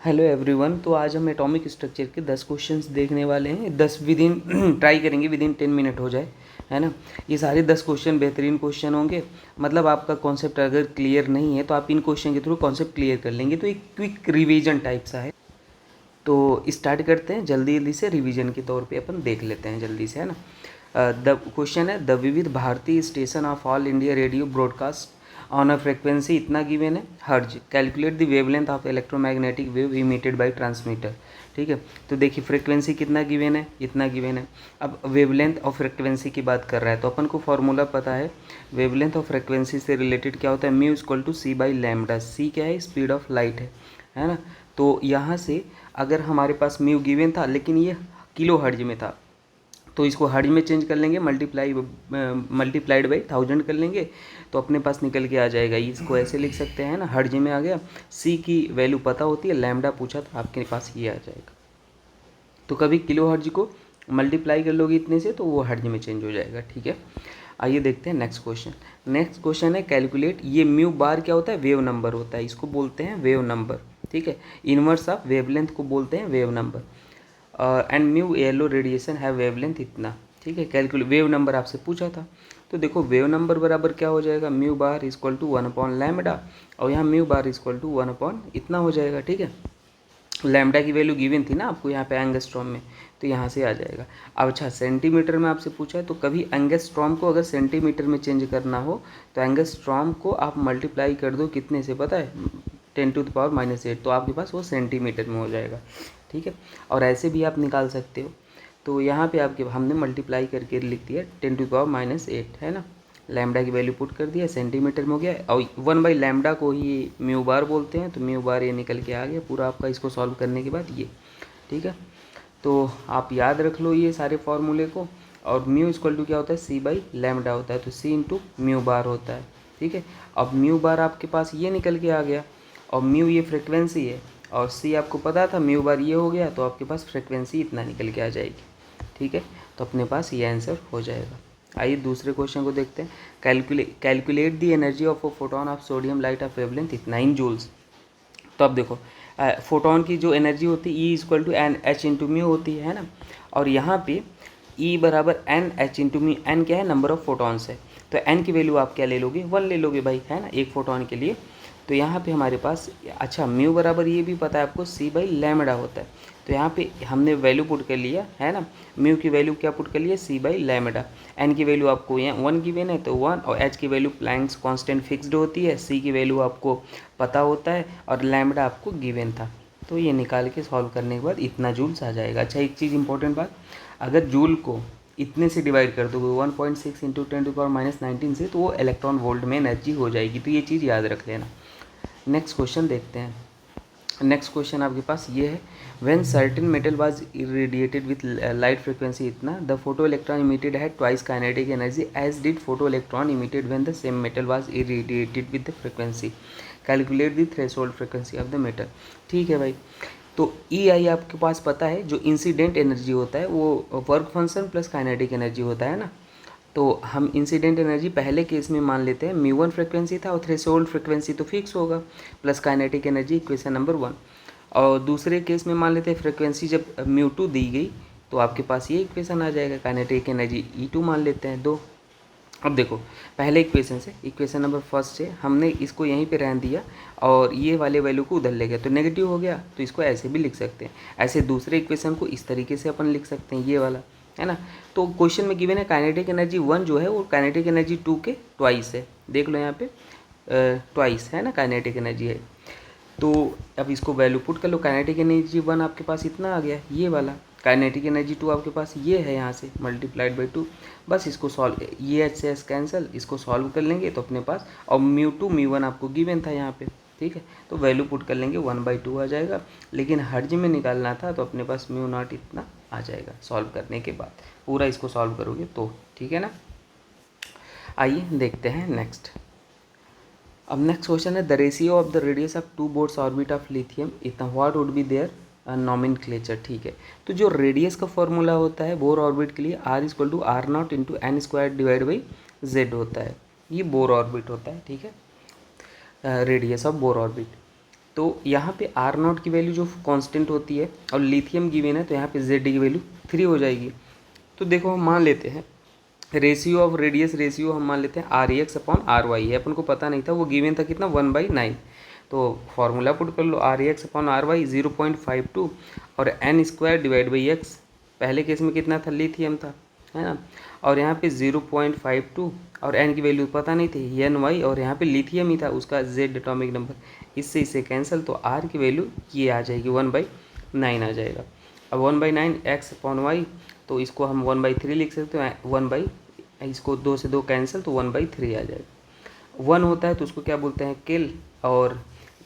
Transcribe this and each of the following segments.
Hello everyone. तो आज हम एटॉमिक स्ट्रक्चर के 10 क्वेश्चंस देखने वाले हैं। 10 विद इन ट्राई करेंगे विद इन 10 मिनट हो जाए, है ना। ये सारे 10 क्वेश्चन बेहतरीन क्वेश्चन होंगे। मतलब आपका कॉन्सेप्ट अगर क्लियर नहीं है तो आप इन क्वेश्चन के थ्रू कॉन्सेप्ट क्लियर कर लेंगे। तो एक क्विक रिवीजन टाइप सा है। तो स्टार्ट करते हैं जल्दी जल्दी से। रिवीजन के तौर पे अपन देख लेते हैं जल्दी से, है ना। द क्वेश्चन है, the Vividh Bharati station of All India Radio broadcast on a frequency इतना गिवन है hertz, calculate the wavelength of electromagnetic wave emitted by transmitter. ठीक है, तो देखिए फ्रिक्वेंसी कितना गिवन है, इतना गिवन है। अब वेवलेंथ ऑफ फ्रिक्वेंसी की बात कर रहा है तो अपन को फॉर्मूला पता है। वेवलेंथ ऑफ फ्रिक्वेंसी से रिलेटेड क्या होता है, mu equal to C by lambda. C क्या है, स्पीड ऑफ लाइट है ना। तो यहाँ से अगर हमारे पास म्यू गिवन था लेकिन ये किलो हर्ज में था तो इसको हर्ज में चेंज कर लेंगे, मल्टीप्लाइड बाई 1000 कर लेंगे तो अपने पास निकल के आ जाएगा। इसको ऐसे लिख सकते हैं ना, हर्ज में आ गया। सी की वैल्यू पता होती है, लैम्डा पूछा था आपके पास, ये आ जाएगा। तो कभी किलो हर्ज को मल्टीप्लाई कर लोगे इतने से तो वो हर्ज में चेंज हो जाएगा। ठीक है, आइए देखते हैं नेक्स्ट क्वेश्चन। नेक्स्ट क्वेश्चन है कैलकुलेट, ये म्यू बार क्या होता है, वेव नंबर होता है, इसको बोलते हैं वेव नंबर। ठीक है, इनवर्स ऑफ वेवलेंथ को बोलते हैं wave number. And mu yellow radiation है वेवलेंथ इतना। ठीक है, कैलकुलेट वेव नंबर आपसे पूछा था। तो देखो वेव नंबर बराबर क्या हो जाएगा, म्यू बार इक्वल टू 1/λ और यहाँ म्यू बार इक्वल टू 1 इतना हो जाएगा। ठीक है, लैम्डा की वैल्यू गिवन थी ना आपको यहाँ पे एंगस्ट्रॉम में, तो यहाँ से आ जाएगा। अब अच्छा सेंटीमीटर में आपसे पूछा है तो कभी एंगस्ट्रॉम को अगर सेंटीमीटर में चेंज करना हो तो एंगस्ट्रॉम को आप मल्टीप्लाई कर दो कितने से पता है, 10⁻⁸ तो आपके पास वो सेंटीमीटर में हो जाएगा। ठीक है, और ऐसे भी आप निकाल सकते हो। तो यहाँ पे आपके हमने मल्टीप्लाई करके लिख दिया 10⁻⁸, है ना। लैम्डा की वैल्यू पुट कर दिया, सेंटीमीटर में हो गया। और 1/λ को ही म्यू बार बोलते हैं, तो म्यू बार ये निकल के आ गया पूरा आपका इसको सॉल्व करने के बाद ये। ठीक है, तो आप याद रख लो ये सारे फॉर्मूले को। और म्यू इक्वल टू क्या होता है, C/λ होता है, तो C इंटू म्यू बार होता है। ठीक है, अब म्यू बार आपके पास ये निकल के आ गया और म्यू ये फ्रिक्वेंसी है और C आपको पता था, म्यू बार ये हो गया तो आपके पास फ्रिक्वेंसी इतना निकल के आ जाएगी। ठीक है, तो अपने पास ये आंसर हो जाएगा। आइए दूसरे क्वेश्चन को देखते हैं। Calculate the energy of a photon of sodium light of wavelength 9 joules. तो अब देखो फोटोन की जो एनर्जी होती है E equal to n h into mu होती है ना। और यहाँ पे E बराबर n h into mu, n क्या है, नंबर ऑफ फोटॉन्स है। तो एन की वैल्यू आप क्या ले लोगे, 1 ले लोगे भाई, है ना, एक फोटोन के लिए। तो यहाँ पे हमारे पास अच्छा म्यू बराबर ये भी पता है आपको C/λ होता है। तो यहाँ पे हमने वैल्यू पुट कर लिया, है ना। म्यू की वैल्यू क्या पुट कर लिया, C/λ। एन की वैल्यू आपको यहाँ 1 गिवन है तो 1, और एच की वैल्यू प्लैंक्स कांस्टेंट फिक्स्ड होती है, सी की वैल्यू आपको पता होता है और लैम्डा आपको गिवन था। तो ये निकाल के सॉल्व करने के बाद इतना जूल्स आ जाएगा। अच्छा एक चीज़ इंपॉर्टेंट बात, अगर जूल को इतने से डिवाइड कर दोगे 1.6 इंटू 10⁻⁹ से तो वो इलेक्ट्रॉन वोल्ट में एनर्जी हो जाएगी। तो ये चीज़ याद रख लेना। नेक्स्ट क्वेश्चन देखते हैं। नेक्स्ट क्वेश्चन आपके पास ये है, when certain metal was irradiated with light frequency इतना, the photo electron emitted had twice kinetic energy as did photo electron emitted when the same metal was irradiated with the frequency, calculate the threshold frequency of the metal. ठीक है भाई, तो ई आई आपके पास पता है, जो incident energy होता है वो work function plus kinetic energy होता है ना। तो हम इंसिडेंट एनर्जी पहले केस में मान लेते हैं म्यू 1 फ्रिक्वेंसी था और थ्रेशोल्ड फ्रिक्वेंसी तो फिक्स होगा, plus kinetic energy equation number 1। और दूसरे केस में मान लेते हैं फ्रिक्वेंसी जब म्यू 2 दी गई तो आपके पास ये इक्वेशन आ जाएगा, काइनेटिक एनर्जी E2 मान लेते हैं 2। अब देखो पहले इक्वेशन से, इक्वेशन नंबर फर्स्ट से हमने इसको यहीं पे रहने दिया और ये वाले वैल्यू को उधर ले गया तो नेगेटिव हो गया, तो इसको ऐसे भी लिख सकते हैं। ऐसे दूसरे इक्वेशन को इस तरीके से अपन लिख सकते हैं, ये वाला, है ना। तो क्वेश्चन में गिवन है काइनेटिक एनर्जी 1 जो है वो काइनेटिक एनर्जी 2 के ट्वाइस है। देख लो यहाँ पे ट्वाइस है ना, काइनेटिक एनर्जी है। तो अब इसको वैल्यू पुट कर लो, काइनेटिक एनर्जी 1 आपके पास इतना आ गया, ये वाला। काइनेटिक एनर्जी 2 आपके पास ये है, यहाँ से मल्टीप्लाइड बाई 2। बस इसको सॉल्व, ये एच से एस कैंसिल, इसको सॉल्व कर लेंगे तो अपने पास, और म्यू 2 म्यू 1 आपको गिवन था यहाँ पे। ठीक है, तो वैल्यू पुट कर लेंगे 1/2 आ जाएगा, लेकिन हर्ज में निकालना था तो अपने पास म्यू नॉट इतना आ जाएगा सॉल्व करने के बाद। पूरा इसको सॉल्व करोगे तो, ठीक है ना। आइए देखते हैं नेक्स्ट। अब नेक्स्ट क्वेश्चन है, the ratio of the radius of 2 Bohr's orbit of lithium इतना, what would be their nomenclature. ठीक है, तो जो रेडियस का फॉर्मूला होता है बोर ऑर्बिट के लिए R=R0 into n² divide by z होता है। ये बोर ऑर्बिट होता है, ठीक है, रेडियस ऑफ बोर ऑर्बिट। तो यहाँ पे आर नॉट की वैल्यू जो कांस्टेंट होती है और लिथियम गिवन है तो यहाँ पे जेड की वैल्यू 3 हो जाएगी। तो देखो हम मान लेते हैं रेशियो ऑफ रेडियस रेशियो हम मान लेते हैं r x upon r y है, अपन को पता नहीं था, वो गिवन था कितना 1/9। तो फॉर्मूला पुट कर लो r x upon r y 0.52 और n square divide by x, पहले केस में कितना था लिथियम था, है ना, और यहाँ पे 0.52 और एन की वैल्यू पता नहीं थी एन वाई और यहाँ पे लिथियम ही था उसका जेड एटॉमिक नंबर, इससे इसे कैंसिल, तो आर की वैल्यू ये आ जाएगी 1/9 आ जाएगा। अब 1/9 एक्स अपॉन वाई, तो इसको हम 1/3 लिख सकते हैं, इसको 2 से 2 कैंसिल तो 1/3 आ जाएगा। 1 होता है तो उसको क्या बोलते हैं किल, और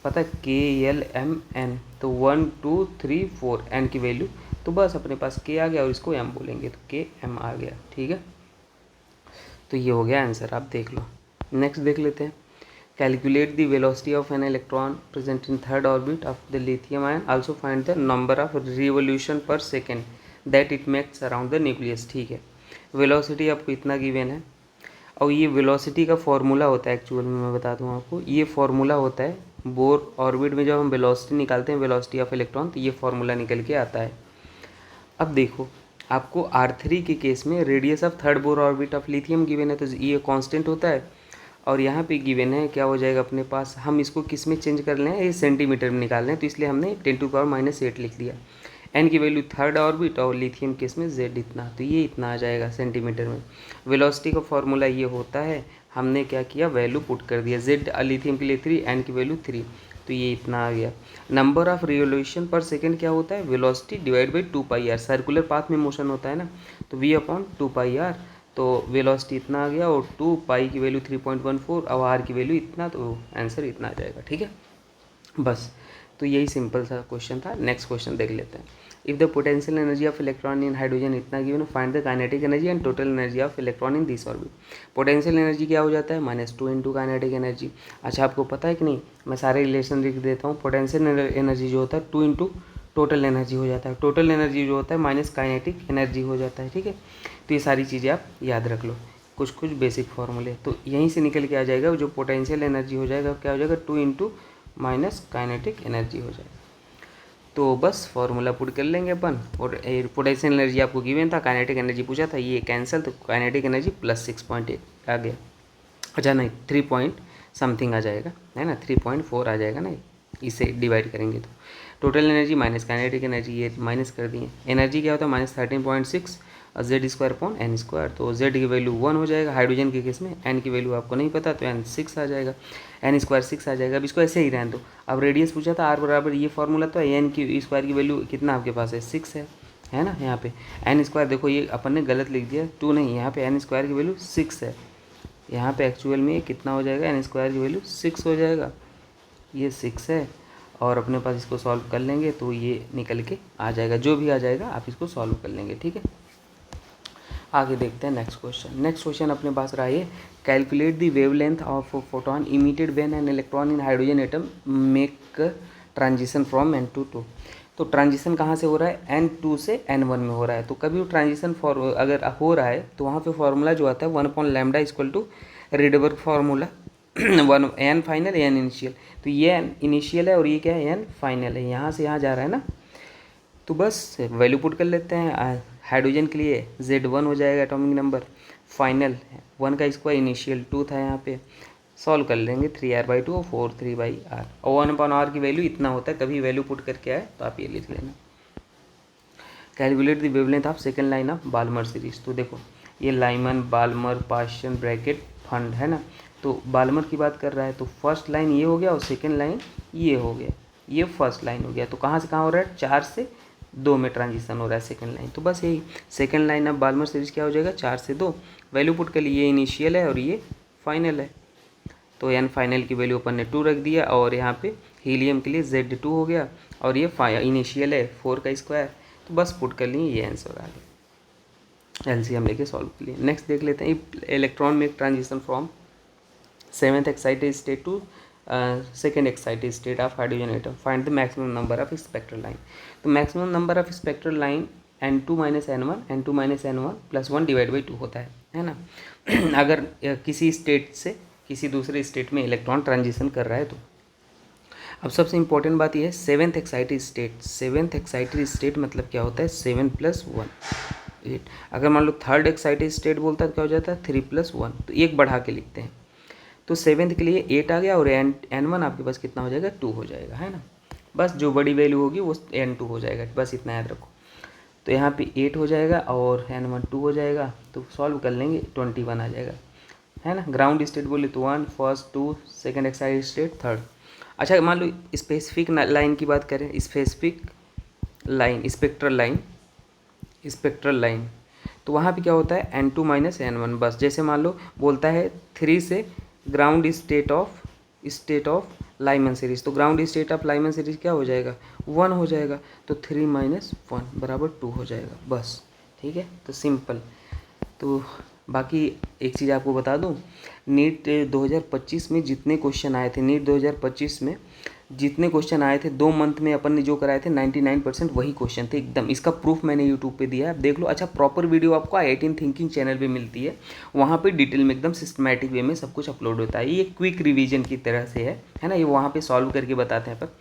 पता है KLMN, तो 1 2 3 4 एन की वैल्यू, तो बस अपने पास के आ गया और इसको एम बोलेंगे तो KM आ गया, ठीक है। तो ये हो गया आंसर, आप देख लो। नेक्स्ट देख लेते हैं, calculate the velocity of an electron present in third orbit of the lithium ion, also find the number of revolution per second that it makes around the nucleus, ठीक है। वेलोसिटी आपको इतना given है और ये वेलोसिटी का formula होता है, एक्चुअल में मैं बता दूं आपको, ये फॉर्मूला होता है बोर ऑर्बिट में जब हम वेलोसिटी निकालते हैं, वेलोसिटी ऑफ इलेक्ट्रॉन, तो ये फॉर्मूला निकल के आता है। अब देखो आपको R3 के केस में radius of third Bohr orbit of lithium given है, तो ये कांस्टेंट होता है, और यहाँ पे गिवन है क्या हो जाएगा अपने पास, हम इसको किस में चेंज कर लें, ये सेंटीमीटर में निकाल लें, तो इसलिए हमने 10⁻⁸ लिख दिया। एन की वैल्यू थर्ड ऑर्बिट और लिथियम केस में जेड इतना, तो ये इतना आ जाएगा सेंटीमीटर में। वेलोसिटी का फॉर्मूला ये होता है, हमने क्या किया वैल्यू पुट कर दिया, जेड लिथियम के लिए 3, एन की वैल्यू 3, तो ये इतना आ गया। Number of revolution per second क्या होता है, velocity divide by 2πr, circular path में मोशन होता है ना, तो v अपॉन 2πr, तो वेलोसिटी इतना आ गया और 2 पाई की वैल्यू 3.14 और आर की वैल्यू इतना, तो आंसर इतना आ जाएगा, ठीक है। बस तो यही सिंपल सा क्वेश्चन था। नेक्स्ट क्वेश्चन देख लेते हैं, if the potential energy of electron in hydrogen इतना given, find the kinetic energy and total energy of electron in this orbit. Potential energy क्या हो जाता है, -2 इंटू काइनेटिक एनर्जी। अच्छा आपको पता है कि नहीं, मैं सारे रिलेशन लिख देता हूँ। पोटेंशियल एनर्जी जो होता है 2 इंटू टोटल एनर्जी हो जाता है, टोटल एनर्जी जो होता है माइनस काइनेटिक एनर्जी हो जाता है, ठीक है। तो ये सारी चीज़ें आप याद रख लो, कुछ कुछ बेसिक फॉर्मूले, तो यहीं से निकल के आ जाएगा, जो पोटेंशियल एनर्जी हो जाएगा क्या हो जाएगा 2 इंटू माइनस काइनेटिक एनर्जी हो जाएगा। तो बस फॉर्मूला पुट कर लेंगे अपन, और पोटेंशियल एनर्जी आपको गिवन था, काइनेटिक एनर्जी पूछा था, ये कैंसिल, तो काइनेटिक एनर्जी प्लस 6.8 आ गया। अच्छा नहीं 3 पॉइंट समथिंग आ जाएगा, है ना, 3.4 आ जाएगा ना, इसे डिवाइड करेंगे तो total energy minus kinetic energy, ये माइनस कर दिए। एनर्जी क्या होता है -13.6 और z square upon n square, तो जेड की वैल्यू 1 हो जाएगा हाइड्रोजन के केस में, एन की वैल्यू आपको नहीं पता तो एन 6 आ जाएगा, एन स्क्वायर 6 आ जाएगा। अब इसको ऐसे ही रहने दो। अब रेडियस पूछा था आर बराबर ये फॉर्मूला, तो एन की स्क्वायर की वैल्यू कितना आपके पास है 6 है ना। यहाँ पे एन स्क्वायर देखो ये अपन ने गलत लिख दिया, 2 नहीं, यहाँ पे एन स्क्वायर की वैल्यू 6 है, यहाँ पे एक्चुअल में कितना हो जाएगा, एन स्क्वायर की वैल्यू 6 हो जाएगा, ये 6 है, और अपने पास इसको सॉल्व कर लेंगे तो ये निकल के आ जाएगा, जो भी आ जाएगा आप इसको सॉल्व कर लेंगे, ठीक है। आगे देखते हैं नेक्स्ट क्वेश्चन। नेक्स्ट क्वेश्चन अपने पास रहा है, calculate the wavelength of photon emitted when an electron in hydrogen atom make transition from n to 2। तो ट्रांजिशन कहाँ से हो रहा है, n2 से n1 में हो रहा है। तो कभी वो ट्रांजिशन अगर हो रहा है तो वहाँ पे फॉर्मूला जो आता है 1/λ equal to Rydberg formula 1 n final n initial, तो ये n इनिशियल है और ये क्या है n फाइनल है, यहाँ से यहाँ जा रहा है ना। तो बस वैल्यू पुट कर लेते हैं, हाइड्रोजन के लिए Z1 हो जाएगा एटॉमिक नंबर, फाइनल 1 का स्क्वायर, इनिशियल 2 था यहाँ पे, सॉल्व कर लेंगे 3r/2 और 4 3/r, और 1/r की वैल्यू इतना होता है, कभी वैल्यू पुट करके आए तो आप ये लिख लेना। Calculate the wavelength of second line of Balmer series. तो देखो ये Lyman Balmer Paschen Brackett Pfund है ना, तो बाल्मर की बात कर रहा है, तो फर्स्ट लाइन ये हो गया और सेकेंड लाइन ये हो गया, ये फर्स्ट लाइन हो गया। तो कहाँ से कहाँ हो रहा है, 4 से 2 में ट्रांजिशन हो रहा है सेकंड लाइन। तो बस यही second line of Balmer series क्या हो जाएगा, 4 से 2, वैल्यू पुट कर लिए, ये इनिशियल है और ये फाइनल है, तो एन फाइनल की वैल्यू अपन ने 2 रख दिया, और यहाँ पे हीलियम के लिए Z2 हो गया, और ये इनिशियल है 4 का स्क्वायर, तो बस पुट कर लिए, ये आंसर आ गया। एलसीएम लेके सॉल्व कर लिए। नेक्स्ट देख लेते हैं, electron make transition from 7th excited state to second excited state of hydrogen atom, find the maximum number of spectral line. तो maximum number of spectral line n2 - n1 n2 - n1 + 1 divide by 2 होता है ना। अगर किसी state से किसी दूसरे state में इलेक्ट्रॉन ट्रांजिशन कर रहा है तो अब सबसे इंपॉर्टेंट बात यह है seventh excited state. Seventh excited state मतलब क्या होता है 7 + 1 8। अगर मान लो थर्ड एक्साइटेड स्टेट बोलता है तो क्या हो जाता है 3 + 1, तो एक बढ़ा के लिखते हैं। तो सेवेंथ के लिए 8 आ गया और n1 आपके पास कितना हो जाएगा 2 हो जाएगा, है ना। बस जो बड़ी वैल्यू होगी वो n2 हो जाएगा, बस इतना याद रखो। तो यहाँ पे 8 हो जाएगा और n1 2 हो जाएगा, तो सॉल्व कर लेंगे 21 आ जाएगा, है ना। ग्राउंड स्टेट बोले तो 1, first 2, second excited state third. अच्छा मान लो स्पेसिफिक लाइन की बात करें, स्पेसिफिक लाइन, स्पेक्ट्रल लाइन, तो वहाँ पे क्या होता है n2 - n1। बस जैसे मान लो बोलता है 3 से ground state of Lyman series, तो ground state of Lyman series क्या हो जाएगा 1 हो जाएगा, तो 3 - 1 = 2 हो जाएगा, बस ठीक है। तो सिंपल। तो बाकी एक चीज़ आपको बता दूं, नीट 2025 में जितने क्वेश्चन आए थे, नीट 2025 में जितने क्वेश्चन आए थे 2 मंथ में अपन ने जो कराए थे 99% वही क्वेश्चन थे एकदम। इसका प्रूफ मैंने यूट्यूब पे दिया है, आप देख लो। अच्छा प्रॉपर वीडियो आपको i18 थिंकिंग चैनल पे मिलती है, वहाँ पे डिटेल में एकदम सिस्टमैटिक वे में सब कुछ अपलोड होता है। ये क्विक रिवीजन की तरह से है ना, ये वहाँ पे सॉल्व करके बताते हैं। पर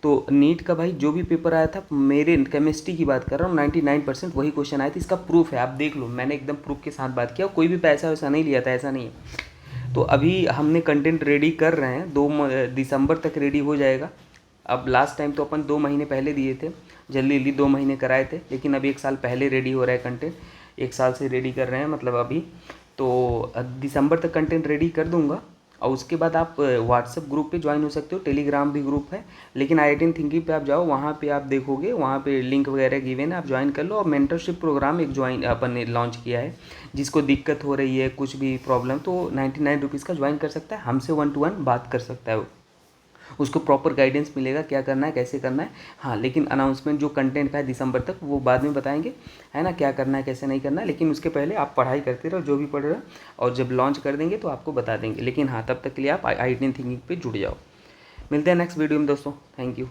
तो नीट का भाई जो भी पेपर आया था, मेरे केमिस्ट्री की बात कर रहा हूँ, 99% वही क्वेश्चन आए थे। इसका प्रूफ है, आप देख लो, मैंने एकदम प्रूफ के साथ बात किया, कोई भी पैसा वैसा नहीं लिया था, ऐसा नहीं है। तो अभी हमने कंटेंट रेडी कर रहे हैं, 2 दिसंबर तक रेडी हो जाएगा। अब लास्ट टाइम तो अपन 2 महीने पहले दिए थे, जल्दी जल्दी 2 महीने कराए थे, लेकिन अभी 1 साल पहले रेडी हो रहा है कंटेंट, 1 साल से रेडी कर रहे हैं मतलब अभी। तो दिसंबर तक कंटेंट रेडी कर दूंगा और उसके बाद आप व्हाट्सएप ग्रुप पे ज्वाइन हो सकते हो, टेलीग्राम भी ग्रुप है, लेकिन i18 थिंकिंग पे आप जाओ, वहाँ पे आप देखोगे, वहाँ पे लिंक वगैरह गिवन है, आप ज्वाइन कर लो। और मेंटरशिप प्रोग्राम एक ज्वाइन अपन ने लॉन्च किया है, जिसको दिक्कत हो रही है कुछ भी प्रॉब्लम, तो 99 रुपीज़ का ज्वाइन कर सकता है, हमसे 1 to 1 बात कर सकता है वो, उसको प्रॉपर गाइडेंस मिलेगा क्या करना है कैसे करना है। हाँ लेकिन अनाउंसमेंट जो कंटेंट का है दिसंबर तक वो बाद में बताएंगे, है ना, क्या करना है कैसे नहीं करना है। लेकिन उसके पहले आप पढ़ाई करते रहो जो भी पढ़ रहे हो, और जब लॉन्च कर देंगे तो आपको बता देंगे। लेकिन हाँ तब तक के लिए आप i18 थिंकिंग पे जुड़ जाओ। मिलते हैं नेक्स्ट वीडियो में दोस्तों, थैंक यू।